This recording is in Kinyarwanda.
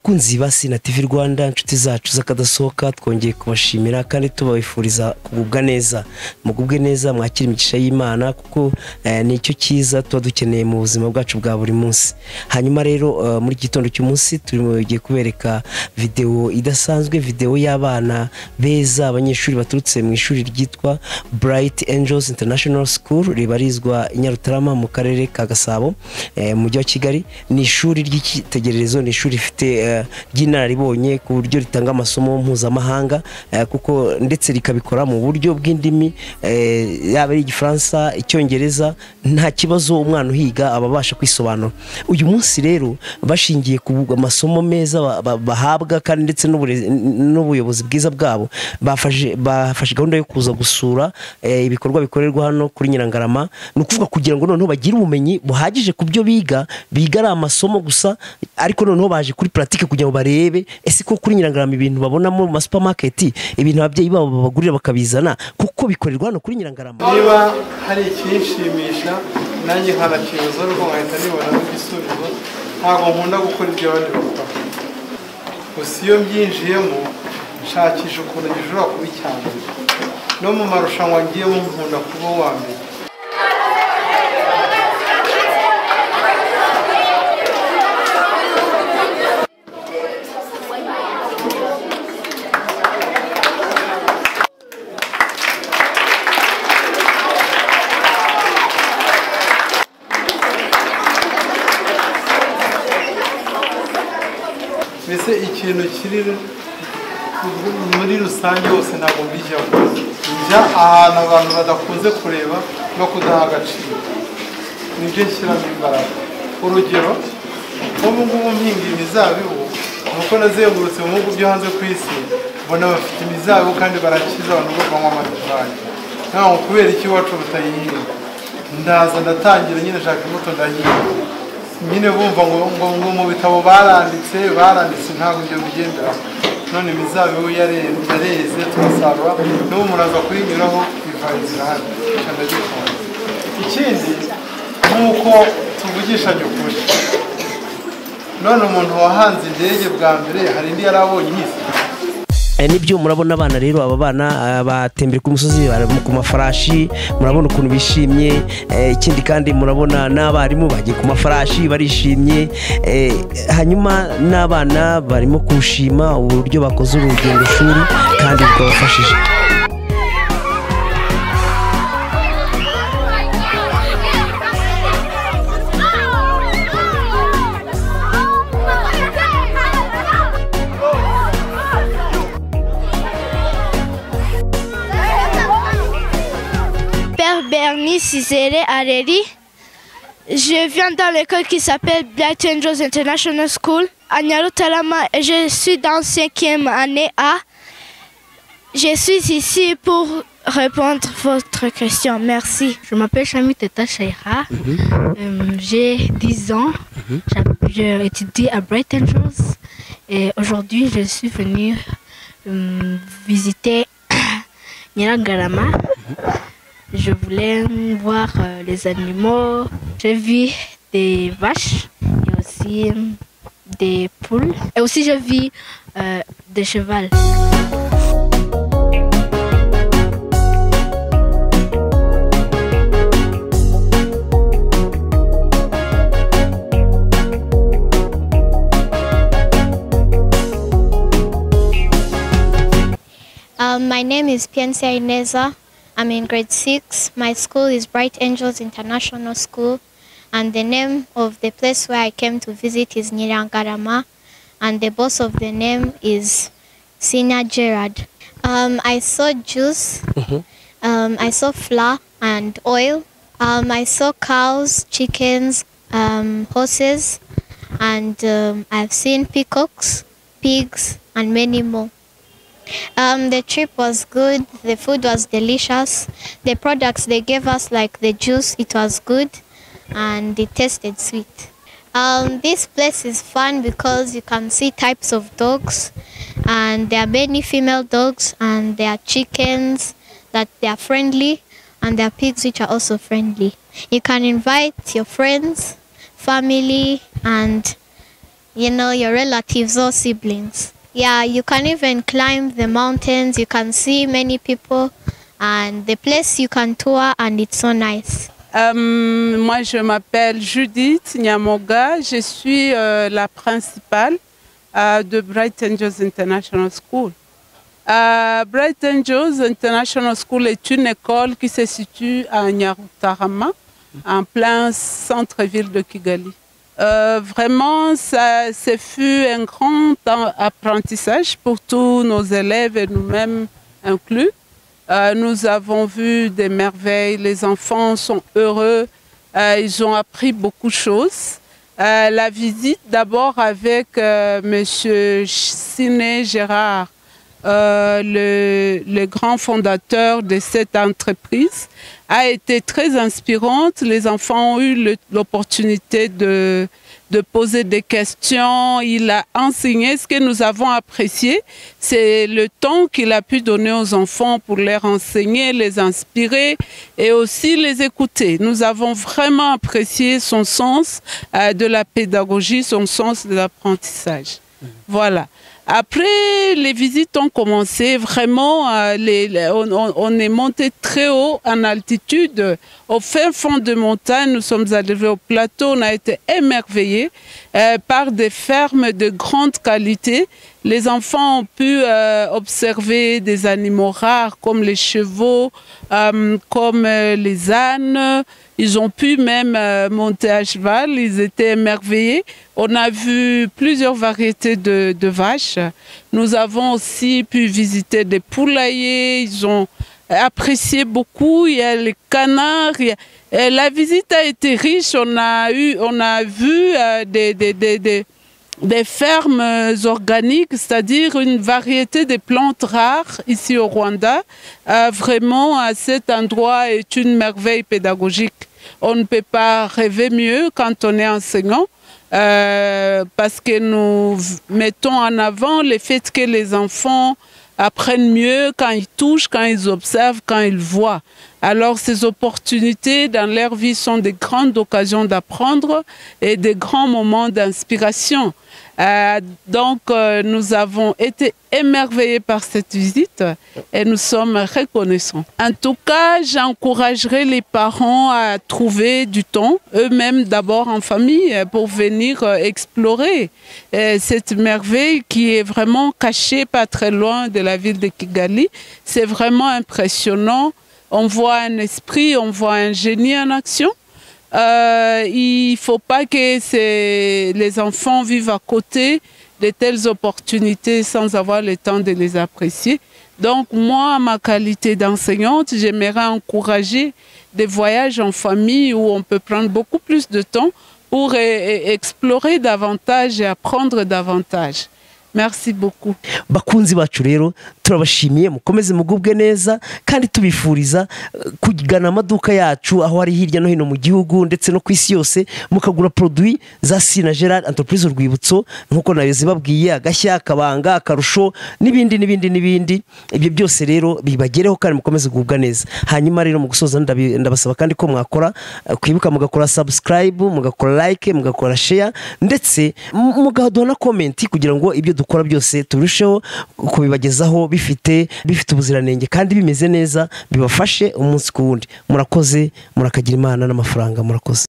bakunzi ba Sina TV Rwanda, inshuti zacu zakadasohoka, twongeye kubashimira kandi tubabifuriza kugubwa neza. Mugubwe neza, mwakira imigisha y'Imana kuko nicyo cyiza tuba dukeneye mu buzima bwacu bwa buri munsi. Hanyuma rero muri gitondo cy'umunsi tugiye kubereka video idasanzwe, video y'abana beza, abanyeshuri baturutse mu ishuri ryitwa Bright Angels International School ribarizwa i Nyarutarama mu karere ka Gasabo mu mujyi wa Kigali. Ni ishuri ry'ikitegererezo, ni ishuri rifite ry'inararibonye ku buryo ritanga amasomo mpuzamahanga kuko ndetse rikabikora mu buryo bw'indimi yaba ari Igifaransa, Icyongereza, nta kibazo umwana uhiga ababasha kwisobanura. Uyu munsi rero bashingiye ku amasomo meza bahabwa kandi ndetse n'ubuyobozi bwiza bwabo, bafashe gahunda yo kuza gusura ibikorwa bikorerwa hano kuri Nyirangarama. Ni ukuvuga kugira ngo noneho bagire ubumenyi buhagije ku byo biga ari amasomo gusa, ariko noneho baje kuri pratique kugira ngo barebe ese ko kuri Nyirangarama ibintu babona mu ma supermarket, ibintu ababyeyi babo babagurira bakabizana kuko bikorerwa hano kuri Nyirangarama. Niba hari ikinshimisha nanjye nkanakibaza ariko nkahita nibona n'igisubizo, ntabwo nkunda gukora ibyo abandi bakora. Gusa iyo mbyinjiyemo nshakisha ukuntu gishobora kuba icyambere, no mu marushanwa ngiyemo nkunda kuba uwa mbere. Mbese ikintu kiri muri rusange hose ntabwo mbijyaho, njya ahantu abantu badakunze kureba no kudaha agaciro, nibyo nshyiramo imbaraga. Urugero, nk'ubu ngubu mpinga imizabibu, nuko nazengurutse mu bihugu byo hanze ku isi, mbona bafite imizabibu kandi barakiza abantu bavamo amatafari. Ntabwo kubera iki iwacu batayihinga, ndaza ndatangira nyine nshaka imbuto ndahinga, nyine bumva ngo mu bitabo baranditse ntabwo ibyo bigendera. None imizabibu yareze tugasarura, n'ubu muraza kuyinyuraho ivayi zirahari. Ikindi nk'uko tuvugishanye ukuri, none umuntu wahanze indege bwa mbere hari indi yari abonye ihise. Nibyo murabona abana rero, aba bana batembera ku musozi ku mafarashi, murabona ukuntu bishimye. Ikindi kandi murabona n'abarimu bagiye ku mafarashi barishimye, hanyuma n'abana barimo kushima uburyo bakoze urugendo shuri kandi bwabafashije. Bernie Cizere Areri. Je viens dans l'école qui s'appelle Bright Angels International School à Nyarutarama et je suis dans 5e année A. Je suis ici pour répondre à votre question. Merci. Je m'appelle Chami Teta Shaira. J'ai 10 ans. J'étudie à Bright Angels et aujourd'hui je suis venue visiter Nyirangarama. Je voulais voir les animaux. J'ai vu des vaches et aussi des poules. Et aussi j'ai vu des chevaux. My name is Piensia Ineza. I'm in grade 6. My school is Bright Angels International School, and the name of the place where I came to visit is Nyirangarama, and the boss of the name is Senior Gerard. I saw juice, I saw flour and oil, I saw cows, chickens, horses, and I've seen peacocks, pigs, and many more. The trip was good, the food was delicious, the products they gave us like the juice, it was good and it tasted sweet. This place is fun because you can see types of dogs, and there are many female dogs, and there are chickens that they are friendly, and there are pigs which are also friendly. You can invite your friends, family, and you know, your relatives or siblings. Yeah, you can even climb the mountains, you can see many people, and the place you can tour, and it's so nice. Moi, je m'appelle Judith Nyamoga, je suis la principale de Bright Angels International School. Bright Angels International School est une école qui se situe à Nyarutarama, en plein centre-ville de Kigali. Vraiment, ce fut un grand apprentissage pour tous nos élèves et nous-mêmes inclus. Nous avons vu des merveilles, les enfants sont heureux, ils ont appris beaucoup de choses. La visite d'abord avec M. Siné Gérard, le grand fondateur de cette entreprise, a été très inspirante. Les enfants ont eu l'opportunité de poser des questions. Il a enseigné. Ce que nous avons apprécié, c'est le temps qu'il a pu donner aux enfants pour les enseigner, les inspirer et aussi les écouter. Nous avons vraiment apprécié son sens de la pédagogie, son sens de l'apprentissage. Voilà. Après, les visites ont commencé, vraiment, on est monté très haut en altitude. Au fin fond de montagne, nous sommes arrivés au plateau, on a été émerveillés par des fermes de grande qualité. Les enfants ont pu observer des animaux rares comme les chevaux, comme les ânes. Ils ont pu même monter à cheval, ils étaient émerveillés. On a vu plusieurs variétés de vaches. Nous avons aussi pu visiter des poulaillers, ils ont apprécié beaucoup. Il y a les canards. La visite a été riche, on a vu des fermes organiques, c'est-à-dire une variété de plantes rares ici au Rwanda. Vraiment, cet endroit est une merveille pédagogique. On ne peut pas rêver mieux quand on est enseignant parce que nous mettons en avant le fait que les enfants apprennent mieux quand ils touchent, quand ils observent, quand ils voient. Alors ces opportunités dans leur vie sont des grandes occasions d'apprendre et des grands moments d'inspiration. Donc nous avons été émerveillés par cette visite et nous sommes reconnaissants. En tout cas, j'encouragerai les parents à trouver du temps, eux-mêmes d'abord en famille, pour venir explorer cette merveille qui est vraiment cachée pas très loin de la ville de Kigali. C'est vraiment impressionnant. On voit un esprit, on voit un génie en action. Il ne faut pas que les enfants vivent à côté de telles opportunités sans avoir le temps de les apprécier. Donc moi, à ma qualité d'enseignante, j'aimerais encourager des voyages en famille où on peut prendre beaucoup plus de temps pour explorer davantage et apprendre davantage. Merci beaucoup. Bakunzi bacu rero turabashimiye mukomeze mugubwe neza kandi tubifuriza kugana amaduka yacu aho ari hirya no hino mu gihugu ndetse no kwisi yose mukagura produit za Sina Gerard Entreprise Urwibutso nkuko nabizi babwiye agashya akabanga akarusho n'ibindi ibyo byose rero bibagereho kandi mukomeze gubwa neza. Hanyuma rero mu gusoza ndabasaba kandi ko mwakora kwibuka mugakora subscribe, mugakora like, mugakora share ndetse mugahodona comment kugira ngo ibyo dukora byose turusheho kubibagezaho bifite ubuziranenge kandi bimeze neza bibafashe umunsi ku wundi. Murakoze, murakagira Imana n'amafaranga. Murakoze.